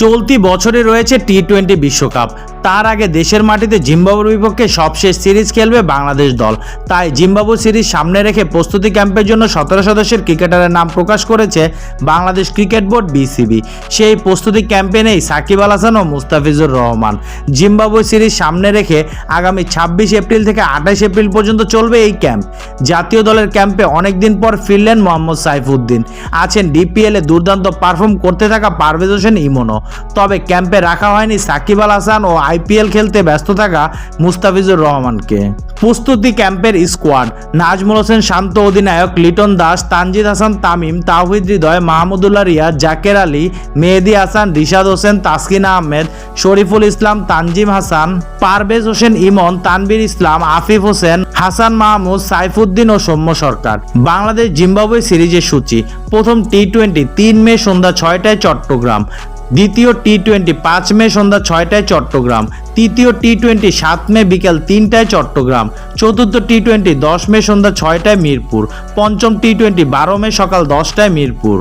চলতি বছরে রয়েছে টি-20 বিশ্বকাপ। তার আগে দেশের মাটিতে জিম্বাবুয়ের বিপক্ষে সবশেষ সিরিজ খেলবে বাংলাদেশ দল। তাই জিম্বাবুয়ে সিরিজ সামনে রেখে প্রস্তুতি ক্যাম্পের জন্য 17 সদস্যের ক্রিকেটারের নাম প্রকাশ করেছে বাংলাদেশ ক্রিকেট বোর্ড বিসিবি। সেই প্রস্তুতি ক্যাম্পে নেই সাকিব আল হাসান ও মুস্তাফিজুর রহমান। জিম্বাবুয়ে সিরিজ সামনে রেখে আগামী 26 এপ্রিল থেকে 28 এপ্রিল পর্যন্ত চলবে এই ক্যাম্প। জাতীয় দলের ক্যাম্পে অনেকদিন পর ফিরলেন মোহাম্মদ সাইফুদ্দিন। আছেন ডিপিএলে দুর্দান্ত পারফর্ম করতে থাকা পারভেজ হোসেন ইমনও। তবে ক্যাম্পে রাখা হয়নি সাকিব আল হাসান ও আইপিএল খেলতে ব্যস্ত থাকা মুস্তাফিজুর রহমানকে। প্রস্তুতি ক্যাম্পের স্কোয়াড: নাজমুল হোসেন শান্ত অধিনায়ক, লিটন দাস, তানজিদ হাসান তামিম, তাওহিদ হৃদয়, মাহমুদুল্লাহ রিয়াদ, জাকের আলী, মেহেদী হাসান, রিশাদ হোসেন, তাসকিন আহমেদ, শরীফুল ইসলাম, তানজিম হাসান, পারভেজ হোসেন ইমন, তানভীর ইসলাম, আফিফ হোসেন, হাসান মাহমুদ, সাইফুদ্দিন ও সৌম্য সরকার। বাংলাদেশ জিম্বাবুয়ে সিরিজের সূচি: প্রথম টি-20 3 মে সন্ধ্যা 6টায় চট্টগ্রাম, দ্বিতীয় টি-20 5 মে সন্ধ্যা 6টায় চট্টগ্রাম, তৃতীয় টি-20 7 মে বিকেল 3টায় চট্টগ্রাম, চতুর্থ টি-20 10 মে সন্ধ্যা 6টায় মিরপুর, পঞ্চম টি-20 12 মে সকাল 10টায় মিরপুর।